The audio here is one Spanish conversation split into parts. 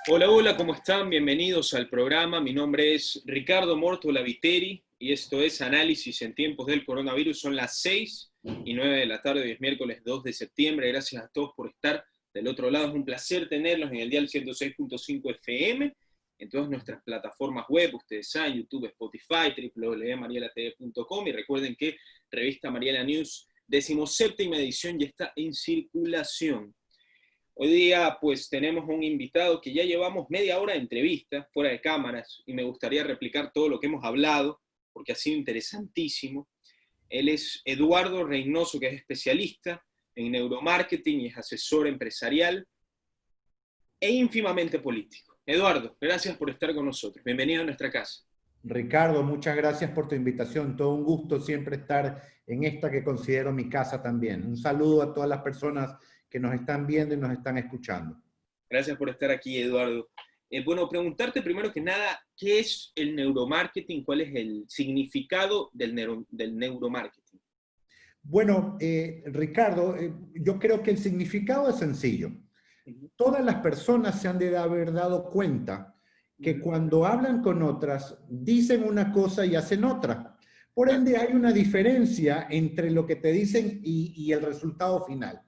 Hola, hola, ¿cómo están? Bienvenidos al programa. Mi nombre es Ricardo Mortola Viteri y esto es Análisis en tiempos del coronavirus. Son las 6:09 de la tarde, hoy es miércoles 2 de septiembre. Gracias a todos por estar del otro lado. Es un placer tenerlos en el dial 106.5 FM, en todas nuestras plataformas web. Ustedes saben, YouTube, Spotify, www.marielatv.com. Y recuerden que Revista Mariela News, 17ª edición, ya está en circulación. Hoy día pues tenemos un invitado que ya llevamos media hora de entrevista fuera de cámaras y me gustaría replicar todo lo que hemos hablado porque ha sido interesantísimo. Él es Eduardo Reynoso, que es especialista en neuromarketing y es asesor empresarial e ínfimamente político. Eduardo, gracias por estar con nosotros. Bienvenido a nuestra casa. Ricardo, muchas gracias por tu invitación. Todo un gusto siempre estar en esta que considero mi casa también. Un saludo a todas las personas que nos están viendo y nos están escuchando. Gracias por estar aquí, Eduardo. Bueno, preguntarte primero que nada, ¿qué es el neuromarketing? ¿Cuál es el significado del neuromarketing? Bueno, Ricardo, yo creo que el significado es sencillo. Todas las personas se han de haber dado cuenta que cuando hablan con otras, dicen una cosa y hacen otra. Por ende, hay una diferencia entre lo que te dicen y el resultado final.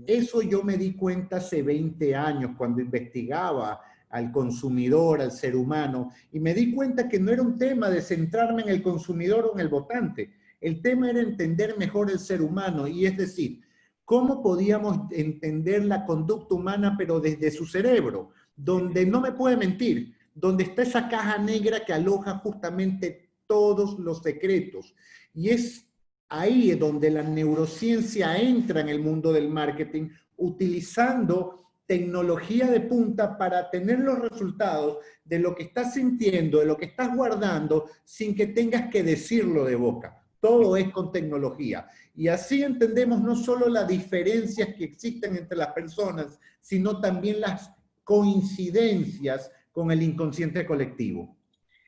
Eso yo me di cuenta hace 20 años cuando investigaba al consumidor, al ser humano, y me di cuenta que no era un tema de centrarme en el consumidor o en el votante. El tema era entender mejor el ser humano, y es decir, cómo podíamos entender la conducta humana, pero desde su cerebro, donde no me puede mentir, donde está esa caja negra que aloja justamente todos los secretos. Y es ahí donde la neurociencia entra en el mundo del marketing, utilizando tecnología de punta para tener los resultados de lo que estás sintiendo, de lo que estás guardando, sin que tengas que decirlo de boca. Todo es con tecnología. Y así entendemos no solo las diferencias que existen entre las personas, sino también las coincidencias con el inconsciente colectivo.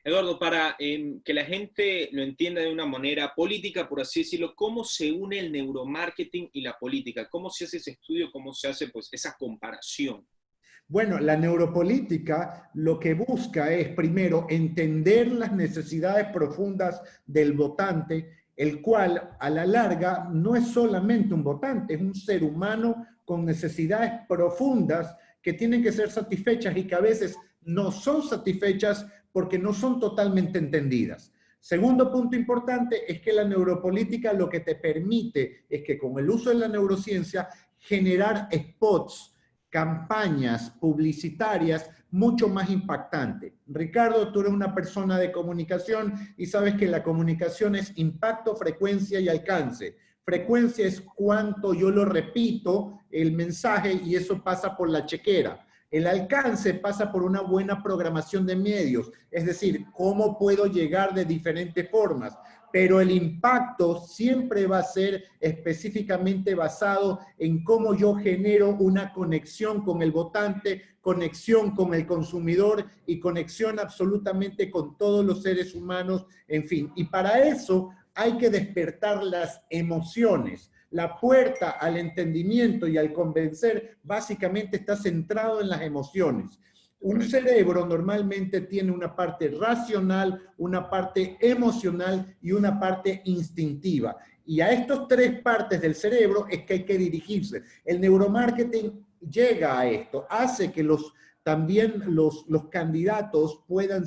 Eduardo, para que la gente lo entienda de una manera política, por así decirlo, ¿cómo se une el neuromarketing y la política? ¿Cómo se hace ese estudio? ¿Cómo se hace pues, esa comparación? Bueno, la neuropolítica lo que busca es, primero, entender las necesidades profundas del votante, el cual, a la larga, no es solamente un votante, es un ser humano con necesidades profundas que tienen que ser satisfechas y que a veces no son satisfechas porque no son totalmente entendidas. Segundo punto importante es que la neuropolítica lo que te permite es que con el uso de la neurociencia generar spots, campañas publicitarias mucho más impactantes. Ricardo, tú eres una persona de comunicación y sabes que la comunicación es impacto, frecuencia y alcance. Frecuencia es cuánto yo lo repito el mensaje y eso pasa por la chequera. El alcance pasa por una buena programación de medios, es decir, cómo puedo llegar de diferentes formas. Pero el impacto siempre va a ser específicamente basado en cómo yo genero una conexión con el votante, conexión con el consumidor y conexión absolutamente con todos los seres humanos, en fin. Y para eso hay que despertar las emociones. La puerta al entendimiento y al convencer básicamente está centrado en las emociones. Un cerebro normalmente tiene una parte racional, una parte emocional y una parte instintiva. Y a estas tres partes del cerebro es que hay que dirigirse. El neuromarketing llega a esto, hace que también los candidatos puedan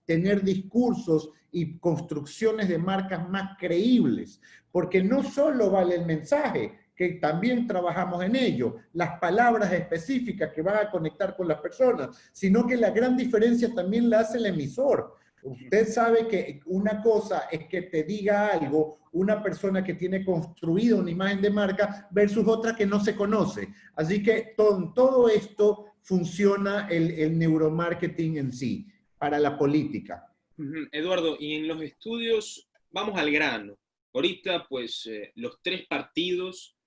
tener discursos y construcciones de marcas más creíbles, porque no solo vale el mensaje, que también trabajamos en ello, las palabras específicas que van a conectar con las personas, sino que la gran diferencia también la hace el emisor. Usted sabe que una cosa es que te diga algo una persona que tiene construida una imagen de marca versus otra que no se conoce. Así que todo esto funciona el neuromarketing en sí, para la política. Eduardo, y en los estudios, vamos al grano. Ahorita, pues, los tres partidos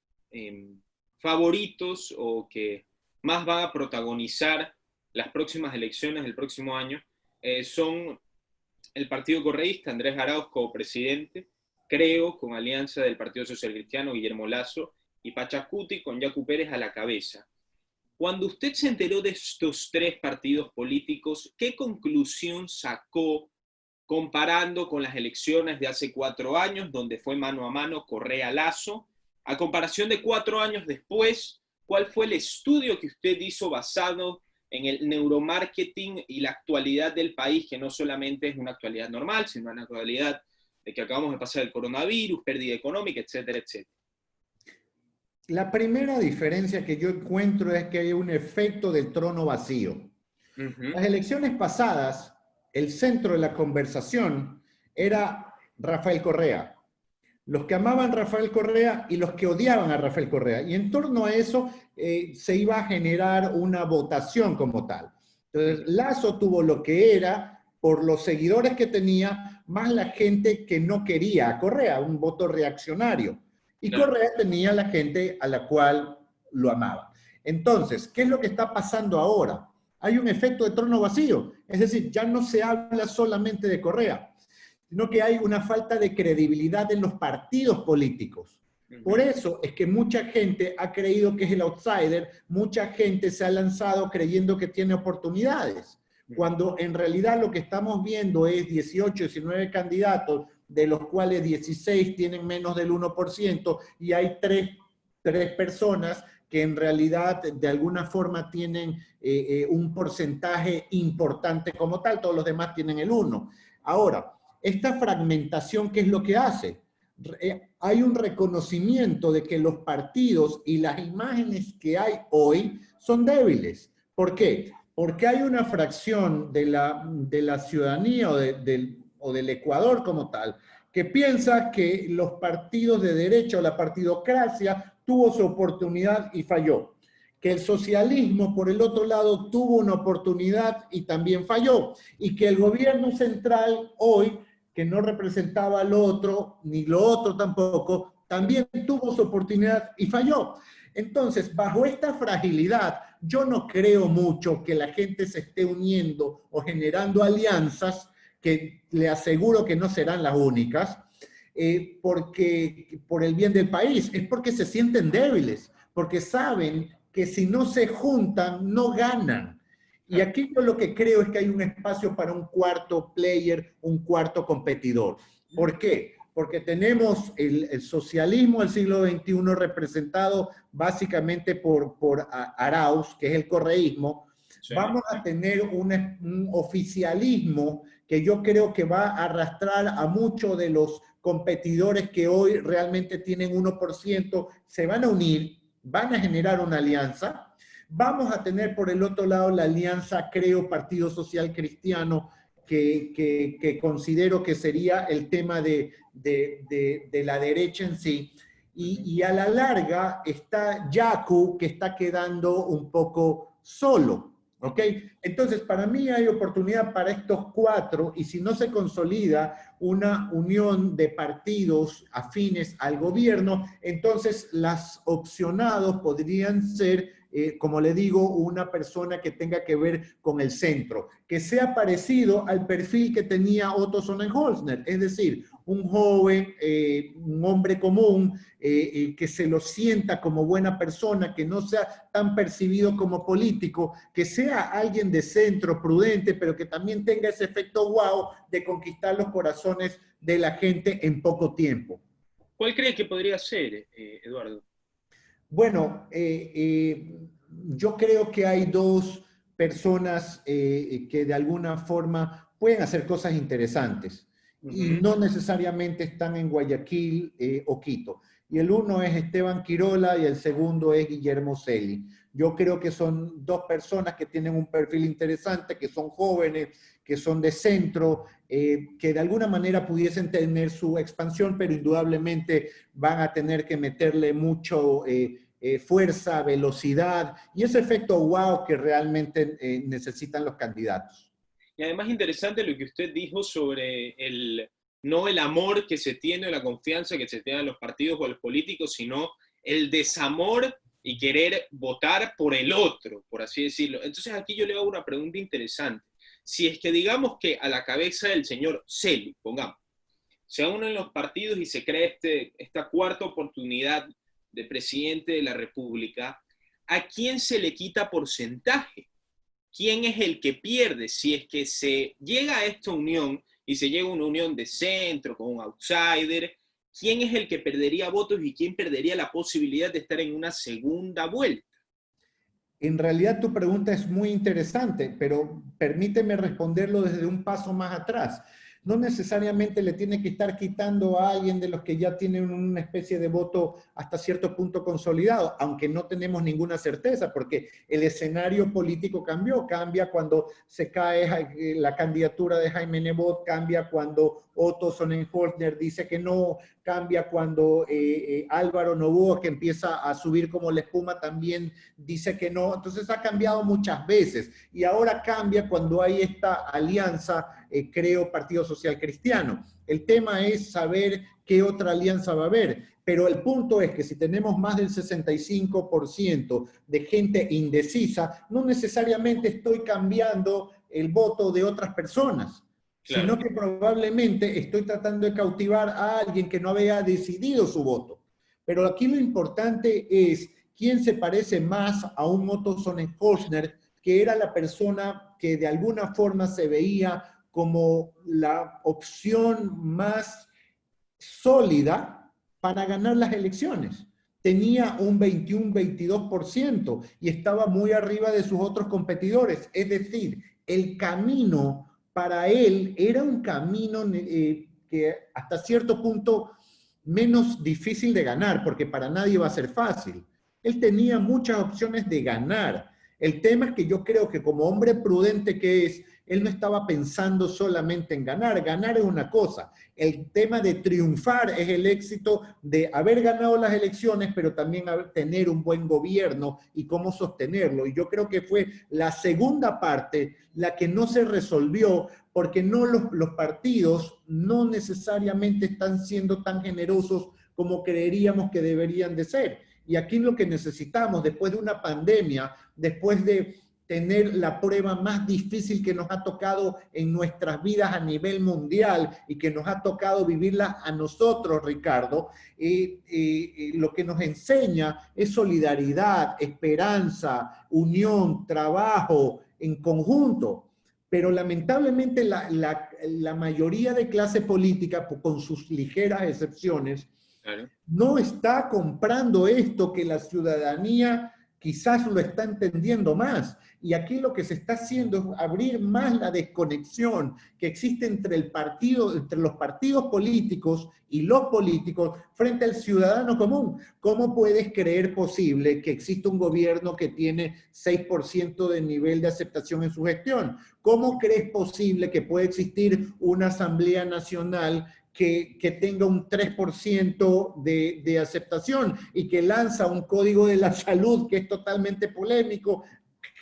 favoritos o que más van a protagonizar las próximas elecciones del próximo año son el Partido Correísta, Andrés Arauz como presidente, Creo con alianza del Partido Social Cristiano, Guillermo Lasso, y Pachacuti con Yacu Pérez a la cabeza. Cuando usted se enteró de estos tres partidos políticos, ¿qué conclusión sacó comparando con las elecciones de hace 4 años, donde fue mano a mano Correa-Lasso, a comparación de 4 años después? ¿Cuál fue el estudio que usted hizo basado en el neuromarketing y la actualidad del país, que no solamente es una actualidad normal, sino una actualidad de que acabamos de pasar el coronavirus, pérdida económica, etcétera, etcétera? La primera diferencia que yo encuentro es que hay un efecto del trono vacío. Uh-huh. Las elecciones pasadas, el centro de la conversación era Rafael Correa. Los que amaban a Rafael Correa y los que odiaban a Rafael Correa. Y en torno a eso se iba a generar una votación como tal. Entonces, Lasso tuvo lo que era por los seguidores que tenía, más la gente que no quería a Correa, un voto reaccionario. Y Claro. Correa tenía la gente a la cual lo amaba. Entonces, ¿qué es lo que está pasando ahora? Hay un efecto de trono vacío. Es decir, ya no se habla solamente de Correa, sino que hay una falta de credibilidad en los partidos políticos. Por eso es que mucha gente ha creído que es el outsider, mucha gente se ha lanzado creyendo que tiene oportunidades, cuando en realidad lo que estamos viendo es 18, 19 candidatos, de los cuales 16 tienen menos del 1%, y hay tres personas que en realidad de alguna forma tienen un porcentaje importante como tal, todos los demás tienen el 1%. Ahora, esta fragmentación, ¿qué es lo que hace? Hay un reconocimiento de que los partidos y las imágenes que hay hoy son débiles. ¿Por qué? Porque hay una fracción de la ciudadanía o del Ecuador como tal, que piensa que los partidos de derecha o la partidocracia tuvo su oportunidad y falló. Que el socialismo, por el otro lado, tuvo una oportunidad y también falló. Y que el gobierno central hoy, que no representaba al otro, ni lo otro tampoco, también tuvo su oportunidad y falló. Entonces, bajo esta fragilidad, yo no creo mucho que la gente se esté uniendo o generando alianzas, que le aseguro que no serán las únicas, porque por el bien del país, es porque se sienten débiles, porque saben que si no se juntan, no ganan. Y aquí yo lo que creo es que hay un espacio para un cuarto player, un cuarto competidor. ¿Por qué? Porque tenemos el socialismo del siglo XXI representado básicamente por Arauz, que es el correísmo. Sí. Vamos a tener un oficialismo que yo creo que va a arrastrar a muchos de los competidores que hoy realmente tienen 1%, se van a unir, van a generar una alianza. Vamos a tener por el otro lado la alianza, creo, Partido Social Cristiano, que considero que sería el tema de la derecha en sí. Y a la larga está Yacu, que está quedando un poco solo. ¿Ok? Entonces, para mí hay oportunidad para estos cuatro, y si no se consolida una unión de partidos afines al gobierno, entonces las opcionados podrían ser, como le digo, una persona que tenga que ver con el centro, que sea parecido al perfil que tenía Otto Sonnenholzner, es decir, un joven, un hombre común, que se lo sienta como buena persona, que no sea tan percibido como político, que sea alguien de centro, prudente, pero que también tenga ese efecto wow de conquistar los corazones de la gente en poco tiempo. ¿Cuál cree que podría ser, Eduardo? Bueno, yo creo que hay dos personas que de alguna forma pueden hacer cosas interesantes y no necesariamente están en Guayaquil o Quito. Y el uno es Esteban Quirola y el segundo es Guillermo Celi. Yo creo que son dos personas que tienen un perfil interesante, que son jóvenes, que son de centro, que de alguna manera pudiesen tener su expansión, pero indudablemente van a tener que meterle mucho fuerza, velocidad y ese efecto wow que realmente necesitan los candidatos. Y además interesante lo que usted dijo sobre no el amor que se tiene, la confianza que se tiene en los partidos o a los políticos, sino el desamor y querer votar por el otro, por así decirlo. Entonces aquí yo le hago una pregunta interesante. Si es que digamos que a la cabeza del señor Celi, pongamos, se unen los partidos y se crea esta cuarta oportunidad de presidente de la República, ¿a quién se le quita porcentaje? ¿Quién es el que pierde? Si es que se llega a esta unión y se llega a una unión de centro con un outsider, ¿quién es el que perdería votos y quién perdería la posibilidad de estar en una segunda vuelta? En realidad tu pregunta es muy interesante, pero permíteme responderlo desde un paso más atrás. No necesariamente le tiene que estar quitando a alguien de los que ya tienen una especie de voto hasta cierto punto consolidado, aunque no tenemos ninguna certeza, porque el escenario político cambió. Cambia cuando se cae la candidatura de Jaime Nebot, cambia cuando Otto Sonnenholzner dice que no, cambia cuando Álvaro Noboa, que empieza a subir como la espuma, también dice que no. Entonces ha cambiado muchas veces y ahora cambia cuando hay esta alianza, creo, Partido Social Cristiano. El tema es saber qué otra alianza va a haber, pero el punto es que si tenemos más del 65% de gente indecisa, no necesariamente estoy cambiando el voto de otras personas, Claro. sino que probablemente estoy tratando de cautivar a alguien que no había decidido su voto. Pero aquí lo importante es quién se parece más a un Otto Sonnenholzner, que era la persona que de alguna forma se veía como la opción más sólida para ganar las elecciones. Tenía un 21-22% y estaba muy arriba de sus otros competidores. Es decir, el camino para él era un camino que hasta cierto punto menos difícil de ganar, porque para nadie va a ser fácil. Él tenía muchas opciones de ganar. El tema es que yo creo que como hombre prudente que es, él no estaba pensando solamente en ganar. Ganar es una cosa. El tema de triunfar es el éxito de haber ganado las elecciones, pero también tener un buen gobierno y cómo sostenerlo. Y yo creo que fue la segunda parte la que no se resolvió, porque no los partidos no necesariamente están siendo tan generosos como creeríamos que deberían de ser. Y aquí lo que necesitamos, después de una pandemia, después de tener la prueba más difícil que nos ha tocado en nuestras vidas a nivel mundial y que nos ha tocado vivirla a nosotros, Ricardo, lo que nos enseña es solidaridad, esperanza, unión, trabajo en conjunto. Pero lamentablemente la mayoría de clase política, con sus ligeras excepciones, Claro. no está comprando esto que la ciudadanía quizás lo está entendiendo más. Y aquí lo que se está haciendo es abrir más la desconexión que existe entre los partidos políticos y los políticos frente al ciudadano común. ¿Cómo puedes creer posible que existe un gobierno que tiene 6% de nivel de aceptación en su gestión? ¿Cómo crees posible que puede existir una Asamblea Nacional que tenga un 3% de aceptación y que lanza un código de la salud que es totalmente polémico?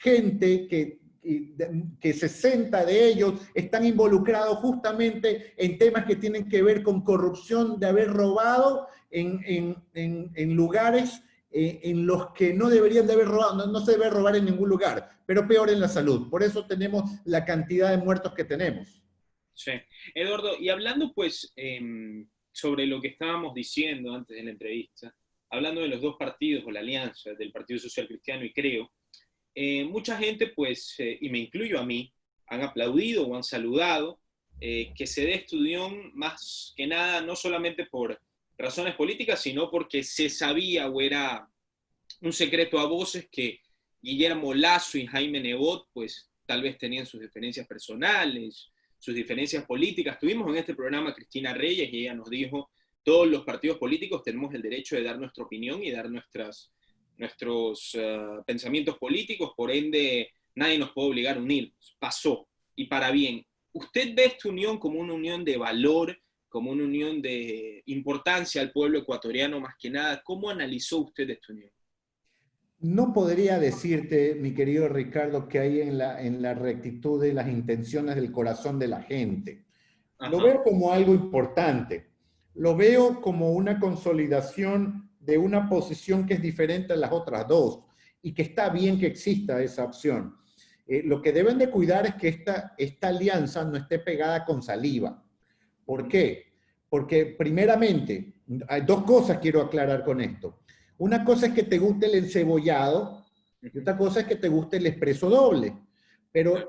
Gente que 60 de ellos están involucrados justamente en temas que tienen que ver con corrupción, de haber robado en lugares en los que no deberían de haber robado. No se debe robar en ningún lugar, pero peor en la salud. Por eso tenemos la cantidad de muertos que tenemos. Sí. Eduardo, y hablando pues sobre lo que estábamos diciendo antes de la entrevista, hablando de los dos partidos o la alianza del Partido Social Cristiano y Creo, mucha gente pues, y me incluyo a mí, han aplaudido o han saludado que se dé esta unión más que nada, no solamente por razones políticas, sino porque se sabía o era un secreto a voces que Guillermo Lasso y Jaime Nebot pues tal vez tenían sus diferencias personales, sus diferencias políticas. Tuvimos en este programa a Cristina Reyes y ella nos dijo, todos los partidos políticos tenemos el derecho de dar nuestra opinión y dar nuestros pensamientos políticos, por ende nadie nos puede obligar a unirnos. Pasó, y para bien. ¿Usted ve esta unión como una unión de valor, como una unión de importancia al pueblo ecuatoriano más que nada? ¿Cómo analizó usted esta unión? No podría decirte, mi querido Ricardo, que hay en la rectitud de las intenciones del corazón de la gente. Lo Ajá. veo como algo importante. Lo veo como una consolidación de una posición que es diferente a las otras dos y que está bien que exista esa opción. Lo que deben de cuidar es que esta alianza no esté pegada con saliva. ¿Por qué? Porque primeramente, hay dos cosas quiero aclarar con esto. Una cosa es que te guste el encebollado Y otra cosa es que te guste el expreso doble, pero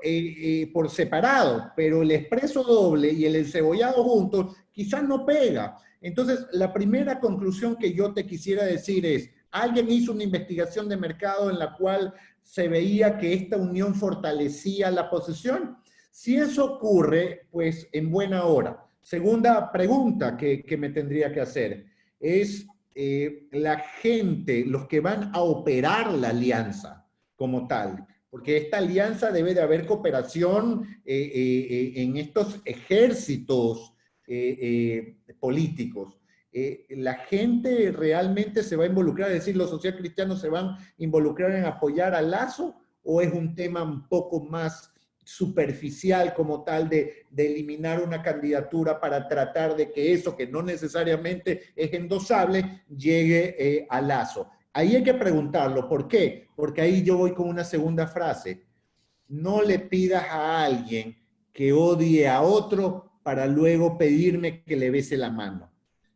por separado, pero el expreso doble y el encebollado juntos quizás no pega. Entonces, la primera conclusión que yo te quisiera decir es, alguien hizo una investigación de mercado en la cual se veía que esta unión fortalecía la posición. Si eso ocurre, pues en buena hora. Segunda pregunta que me tendría que hacer es la gente, los que van a operar la alianza como tal, porque esta alianza debe de haber cooperación en estos ejércitos políticos. La gente realmente se va a involucrar, es decir, los socialcristianos se van a involucrar en apoyar a Lasso, o es un tema un poco más superficial como tal de eliminar una candidatura para tratar de que eso, que no necesariamente es endosable, llegue a Lasso. Ahí hay que preguntarlo. ¿Por qué? Porque ahí yo voy con una segunda frase. No le pidas a alguien que odie a otro para luego pedirme que le bese la mano.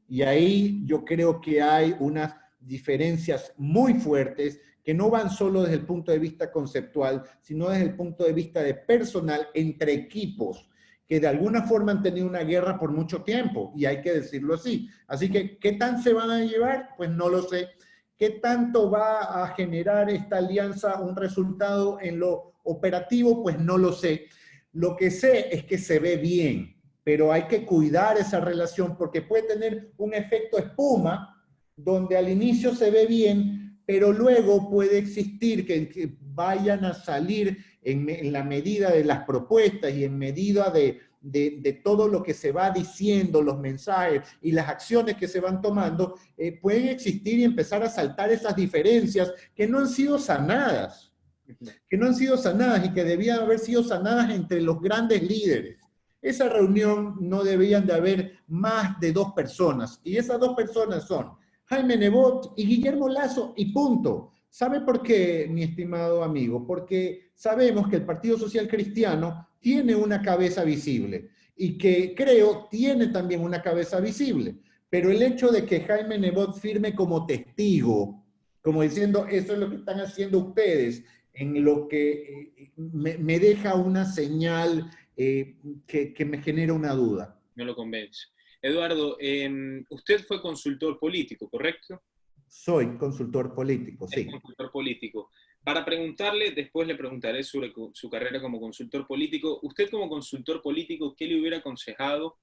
Y ahí yo creo que hay unas diferencias muy fuertes que no van solo desde el punto de vista conceptual, sino desde el punto de vista de personal entre equipos que de alguna forma han tenido una guerra por mucho tiempo, y hay que decirlo así. Así que, ¿qué tan se van a llevar? Pues no lo sé. ¿Qué tanto va a generar esta alianza un resultado en lo operativo? Pues no lo sé. Lo que sé es que se ve bien, pero hay que cuidar esa relación porque puede tener un efecto espuma donde al inicio se ve bien, pero luego puede existir que vayan a salir en la medida de las propuestas y en medida de todo lo que se va diciendo, los mensajes y las acciones que se van tomando, pueden existir y empezar a saltar esas diferencias que no han sido sanadas, y que debían haber sido sanadas entre los grandes líderes. Esa reunión no debían de haber más de 2 personas, y esas 2 personas son Jaime Nebot y Guillermo Lasso, y punto. ¿Sabe por qué, mi estimado amigo? Porque sabemos que el Partido Social Cristiano tiene una cabeza visible, y que creo tiene también una cabeza visible, pero el hecho de que Jaime Nebot firme como testigo, como diciendo, eso es lo que están haciendo ustedes, en lo que me deja una señal que me genera una duda. No lo convence. Eduardo, usted fue consultor político, ¿correcto? Soy consultor político, Es sí. consultor político. Para preguntarle, después le preguntaré sobre su carrera como consultor político. Usted como consultor político, ¿qué le hubiera aconsejado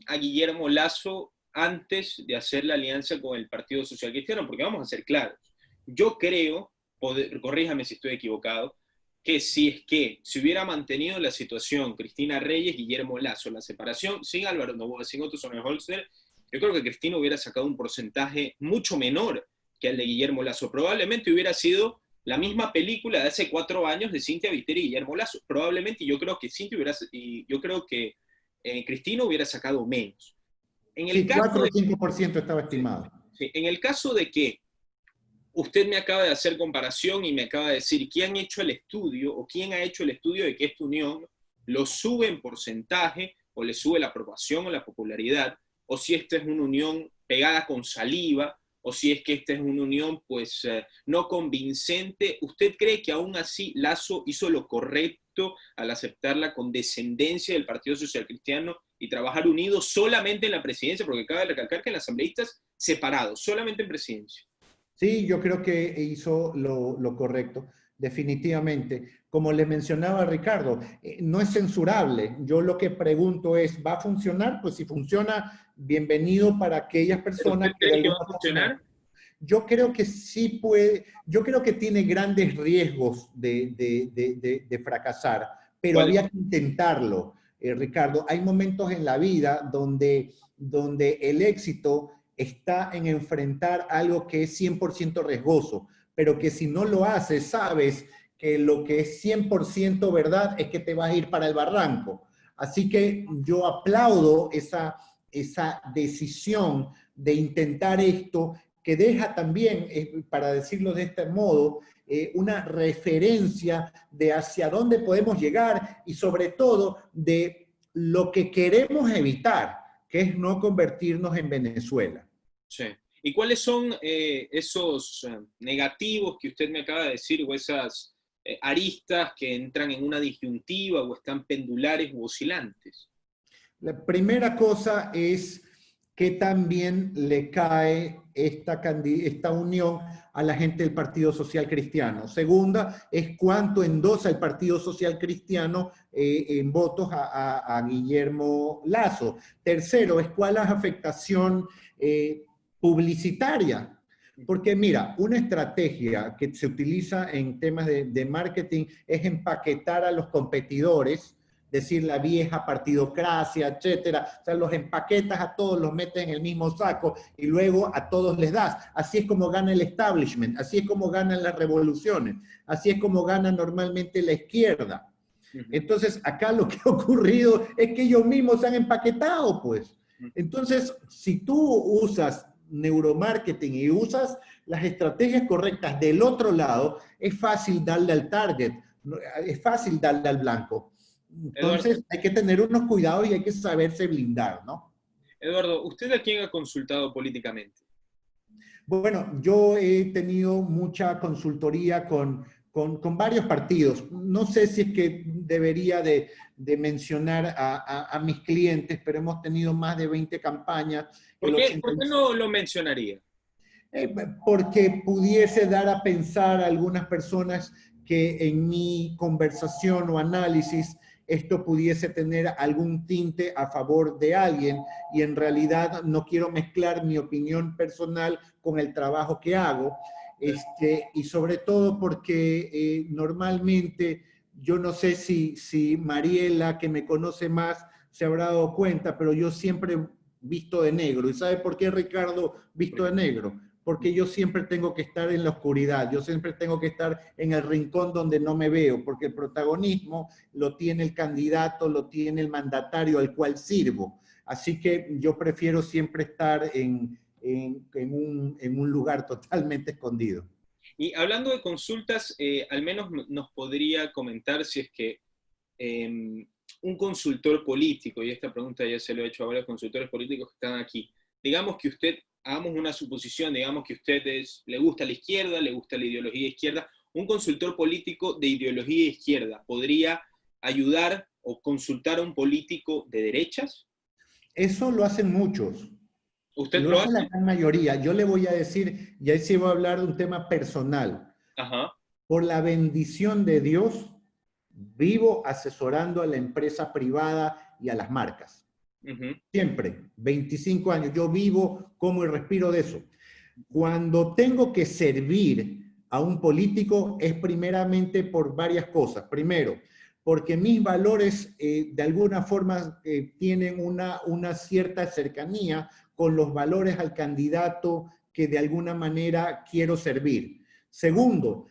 a Guillermo Lasso antes de hacer la alianza con el Partido Social Cristiano? Porque vamos a ser claros. Yo creo, corríjame si estoy equivocado, que si es que se hubiera mantenido la situación Cristina Reyes, Guillermo Lasso, la separación sin Álvaro Noboa, sin Otto Sonnenholzer, yo creo que Cristina hubiera sacado un porcentaje mucho menor que el de Guillermo Lasso. Probablemente hubiera sido la misma película de hace 4 años de Cynthia Viteri y Guillermo Lasso. Probablemente, yo creo que Cristina hubiera sacado menos. En el Sí, caso 4 o de, 5% estaba estimado. sí, en el caso de que usted me acaba de hacer comparación y me acaba de decir quién ha hecho el estudio o quién ha hecho el estudio de que esta unión lo sube en porcentaje o le sube la aprobación o la popularidad, o si esta es una unión pegada con saliva, o si es que esta es una unión pues no convincente. ¿Usted cree que aún así Lasso hizo lo correcto al aceptar la condescendencia del Partido Social Cristiano y trabajar unidos solamente en la presidencia? Porque cabe recalcar que en las asambleístas separados, solamente en presidencia. Sí, yo creo que hizo lo correcto, definitivamente. Como le mencionaba Ricardo, no es censurable. Yo lo que pregunto es, ¿va a funcionar? Pues si funciona, bienvenido para aquellas ¿Pero usted personas que de cree que va alguna a forma... funcionar? Yo creo que sí puede, yo creo que tiene grandes riesgos de fracasar, pero ¿Cuál? había que intentarlo, Ricardo. Hay momentos en la vida donde el éxito está en enfrentar algo que es 100% riesgoso, pero que si no lo haces, sabes que lo que es 100% verdad es que te vas a ir para el barranco. Así que yo aplaudo esa decisión de intentar esto, que deja también, para decirlo de este modo, una referencia de hacia dónde podemos llegar y sobre todo de lo que queremos evitar, que es no convertirnos en Venezuela. Sí. ¿Y cuáles son esos negativos que usted me acaba de decir, o esas aristas que entran en una disyuntiva o están pendulares u oscilantes? La primera cosa es que también le cae esta unión a la gente del Partido Social Cristiano. Segunda es cuánto endosa el Partido Social Cristiano en votos a Guillermo Lasso. Tercero es cuál es la afectación publicitaria. Porque mira, una estrategia que se utiliza en temas de marketing es empaquetar a los competidores, decir la vieja partidocracia, etcétera. O sea, los empaquetas a todos, los metes en el mismo saco y luego a todos les das. Así es como gana el establishment, así es como ganan las revoluciones, así es como gana normalmente la izquierda. Entonces, acá lo que ha ocurrido es que ellos mismos se han empaquetado, pues. Entonces, si tú usas neuromarketing y usas las estrategias correctas del otro lado, es fácil darle al target, es fácil darle al blanco. Entonces, Eduardo, hay que tener unos cuidados y hay que saberse blindar, ¿no? Eduardo, ¿usted a quién ha consultado políticamente? Bueno, yo he tenido mucha consultoría con varios partidos. No sé si es que debería de mencionar a mis clientes, pero hemos tenido más de 20 campañas. Por qué no lo mencionaría? Porque pudiese dar a pensar a algunas personas que en mi conversación o análisis esto pudiese tener algún tinte a favor de alguien y en realidad no quiero mezclar mi opinión personal con el trabajo que hago, y sobre todo porque normalmente yo no sé si Mariela, que me conoce más, se habrá dado cuenta, pero yo siempre visto de negro. ¿Y sabe por qué, Ricardo, visto de negro? Porque yo siempre tengo que estar en la oscuridad, yo siempre tengo que estar en el rincón donde no me veo, porque el protagonismo lo tiene el candidato, lo tiene el mandatario al cual sirvo. Así que yo prefiero siempre estar en un lugar totalmente escondido. Y hablando de consultas, al menos nos podría comentar si es que un consultor político, y esta pregunta ya se lo he hecho a varios consultores políticos que están aquí, digamos que usted, hagamos una suposición, digamos que usted le gusta la izquierda, le gusta la ideología izquierda, un consultor político de ideología izquierda podría ayudar o consultar a un político de derechas. Eso lo hacen muchos, ¿Usted lo lo hace la hace? gran mayoría. Yo le voy a decir, y ahí sí voy a hablar de un tema personal. Ajá. Por la bendición de Dios, vivo asesorando a la empresa privada y a las marcas. Uh-huh. Siempre, 25 años, yo vivo, como y respiro de eso. Cuando tengo que servir a un político es primeramente por varias cosas. Primero, porque mis valores de alguna forma tienen una cierta cercanía con los valores al candidato que de alguna manera quiero servir. Segundo,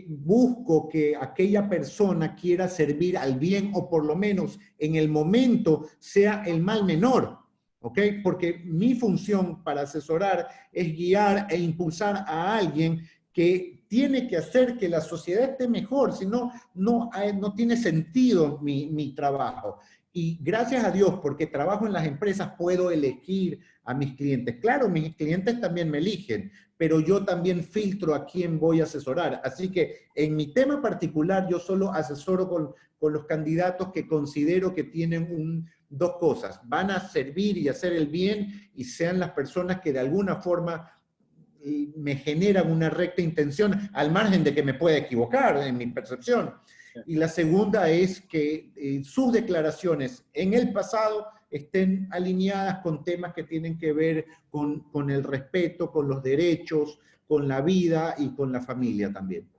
busco que aquella persona quiera servir al bien o por lo menos en el momento sea el mal menor. ¿Ok? Porque mi función para asesorar es guiar e impulsar a alguien que tiene que hacer que la sociedad esté mejor, si no, no tiene sentido mi trabajo. Y gracias a Dios, porque trabajo en las empresas, puedo elegir a mis clientes. Claro, mis clientes también me eligen, pero yo también filtro a quién voy a asesorar. Así que en mi tema particular, yo solo asesoro con los candidatos que considero que tienen dos cosas: van a servir y hacer el bien y sean las personas que de alguna forma me generan una recta intención, al margen de que me pueda equivocar en mi percepción. Y la segunda es que sus declaraciones en el pasado estén alineadas con temas que tienen que ver con el respeto, con los derechos, con la vida y con la familia también.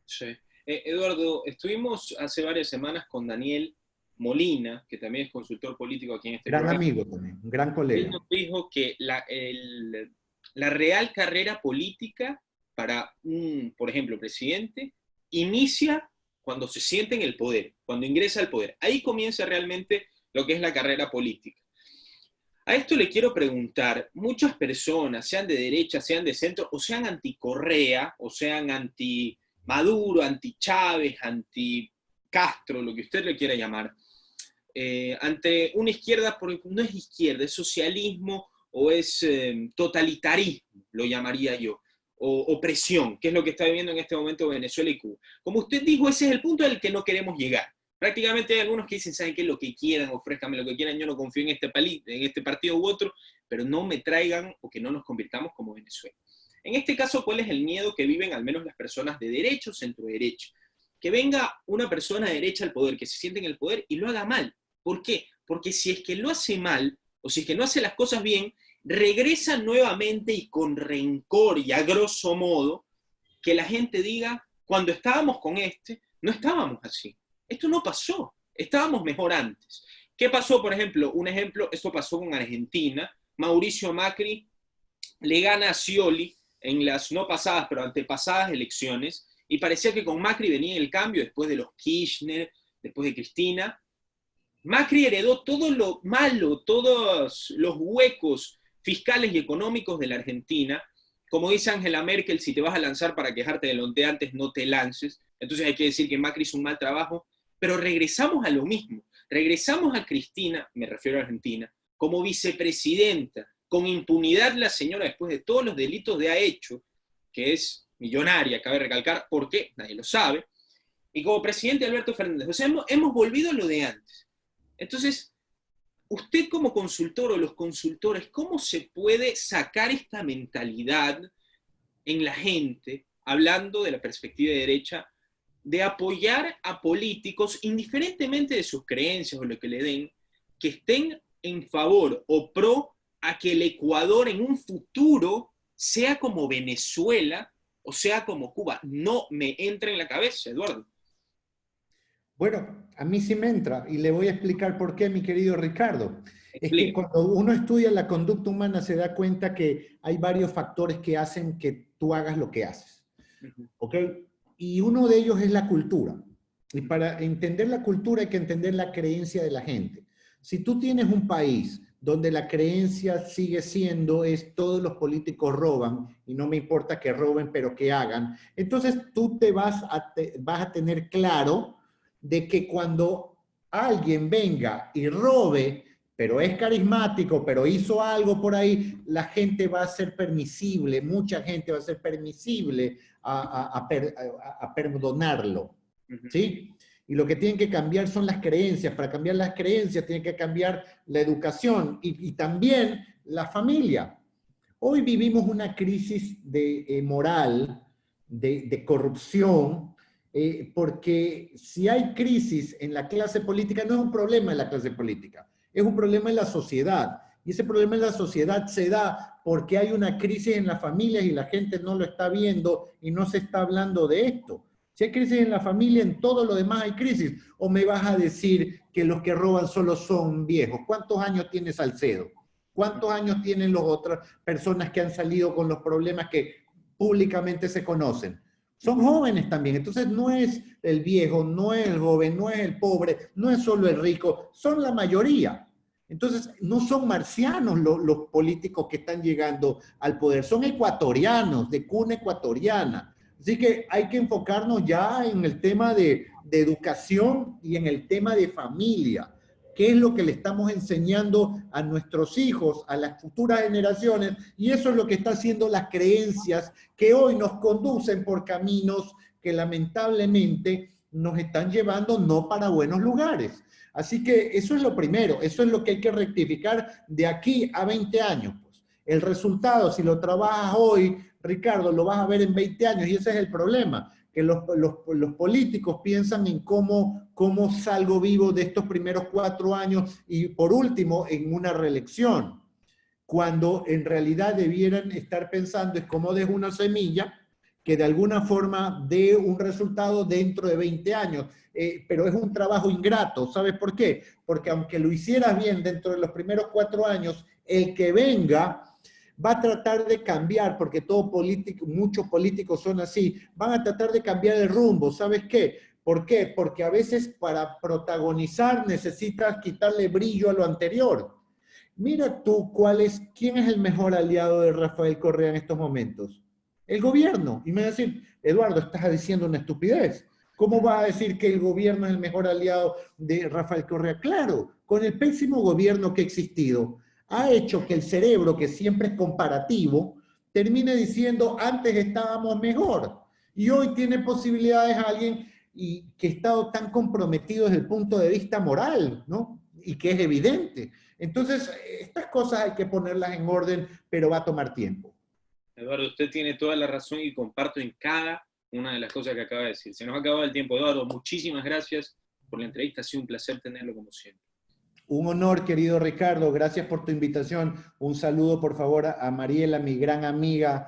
Sí. Eduardo, estuvimos hace varias semanas con Daniel Molina, que también es consultor político aquí en este Gran programa. amigo también, un gran Él colega. nos dijo que la real carrera política para un, por ejemplo, presidente, inicia cuando se siente en el poder, cuando ingresa al poder. Ahí comienza realmente lo que es la carrera política. A esto le quiero preguntar, muchas personas, sean de derecha, sean de centro, o sean anti-Correa, o sean anti-Maduro, anti-Chávez, anti-Castro, lo que usted le quiera llamar, ante una izquierda, porque no es izquierda, es socialismo o es totalitarismo, lo llamaría yo, o opresión, que es lo que está viviendo en este momento Venezuela y Cuba. Como usted dijo, ese es el punto al que no queremos llegar. Prácticamente hay algunos que dicen, ¿saben qué? Lo que quieran, ofrézcanme lo que quieran, yo no confío en este partido u otro, pero no me traigan o que no nos convirtamos como Venezuela. En este caso, ¿cuál es el miedo que viven al menos las personas de derecha o centro-derecha? Que venga una persona de derecha al poder, que se siente en el poder y lo haga mal. ¿Por qué? Porque si es que lo hace mal, o si es que no hace las cosas bien, regresa nuevamente y con rencor y a grosso modo, que la gente diga, cuando estábamos con no estábamos así. Esto no pasó, estábamos mejor antes. ¿Qué pasó, por ejemplo? Un ejemplo, esto pasó con Argentina. Mauricio Macri le gana a Scioli en las no pasadas, pero antepasadas elecciones, y parecía que con Macri venía el cambio después de los Kirchner, después de Cristina. Macri heredó todo lo malo, todos los huecos fiscales y económicos de la Argentina. Como dice Angela Merkel, si te vas a lanzar para quejarte de lo de antes, no te lances. Entonces hay que decir que Macri hizo un mal trabajo, pero regresamos a lo mismo. Regresamos a Cristina, me refiero a Argentina, como vicepresidenta, con impunidad la señora después de todos los delitos que ha hecho, que es millonaria, cabe recalcar, ¿por qué? Nadie lo sabe. Y como presidente Alberto Fernández, o sea, hemos volvido a lo de antes. Entonces, usted como consultor o los consultores, ¿cómo se puede sacar esta mentalidad en la gente, hablando de la perspectiva de derecha, de apoyar a políticos, indiferentemente de sus creencias o lo que le den, que estén en favor o pro a que el Ecuador en un futuro sea como Venezuela o sea como Cuba? No me entra en la cabeza, Eduardo. Bueno, a mí sí me entra y le voy a explicar por qué, mi querido Ricardo. Es que Explique. cuando uno estudia la conducta humana se da cuenta que hay varios factores que hacen que tú hagas lo que haces. ¿Ok? Y uno de ellos es la cultura. Y para entender la cultura hay que entender la creencia de la gente. Si tú tienes un país donde la creencia sigue siendo es todos los políticos roban y no me importa que roben pero que hagan, entonces tú vas a tener claro de que cuando alguien venga y robe, pero es carismático, pero hizo algo por ahí, la gente va a ser permisible, mucha gente va a ser permisible a perdonarlo, ¿sí? Y lo que tienen que cambiar son las creencias. Para cambiar las creencias tienen que cambiar la educación y también la familia. Hoy vivimos una crisis moral, de corrupción, porque si hay crisis en la clase política, no es un problema en la clase política, es un problema en la sociedad. Y ese problema en la sociedad se da porque hay una crisis en las familias y la gente no lo está viendo y no se está hablando de esto. Si hay crisis en la familia, en todo lo demás hay crisis. ¿O me vas a decir que los que roban solo son viejos? ¿Cuántos años tiene Salcedo? ¿Cuántos años tienen las otras personas que han salido con los problemas que públicamente se conocen? Son jóvenes también. Entonces no es el viejo, no es el joven, no es el pobre, no es solo el rico, son la mayoría. Entonces no son marcianos los políticos que están llegando al poder, son ecuatorianos, de cuna ecuatoriana. Así que hay que enfocarnos ya en el tema de educación y en el tema de familia. ¿Qué es lo que le estamos enseñando a nuestros hijos, a las futuras generaciones? Y eso es lo que está haciendo las creencias que hoy nos conducen por caminos que lamentablemente nos están llevando no para buenos lugares. Así que eso es lo primero, eso es lo que hay que rectificar de aquí a 20 años. Pues. El resultado, si lo trabajas hoy, Ricardo, lo vas a ver en 20 años y ese es el problema, que los políticos piensan en cómo salgo vivo de estos primeros 4 años y por último en una reelección, cuando en realidad debieran estar pensando en cómo dejo una semilla que de alguna forma dé un resultado dentro de 20 años. Pero es un trabajo ingrato, ¿sabes por qué? Porque aunque lo hicieras bien dentro de los primeros 4 años, el que venga va a tratar de cambiar, porque muchos políticos son así, van a tratar de cambiar el rumbo. ¿Sabes qué? ¿Por qué? Porque a veces para protagonizar necesitas quitarle brillo a lo anterior. Mira tú quién es el mejor aliado de Rafael Correa en estos momentos. El gobierno. Y me va a decir, Eduardo, estás diciendo una estupidez. ¿Cómo vas a decir que el gobierno es el mejor aliado de Rafael Correa? Claro, con el pésimo gobierno que ha existido, ha hecho que el cerebro, que siempre es comparativo, termine diciendo, antes estábamos mejor. Y hoy tiene posibilidades alguien que ha estado tan comprometido desde el punto de vista moral, ¿no? Y que es evidente. Entonces, estas cosas hay que ponerlas en orden, pero va a tomar tiempo. Eduardo, usted tiene toda la razón y comparto en cada una de las cosas que acaba de decir. Se nos ha acabado el tiempo, Eduardo. Muchísimas gracias por la entrevista. Ha sido un placer tenerlo como siempre. Un honor, querido Ricardo. Gracias por tu invitación. Un saludo, por favor, a Mariela, mi gran amiga,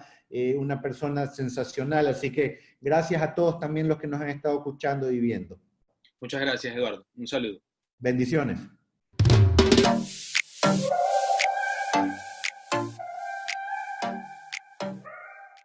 una persona sensacional. Así que gracias a todos también los que nos han estado escuchando y viendo. Muchas gracias, Eduardo. Un saludo. Bendiciones.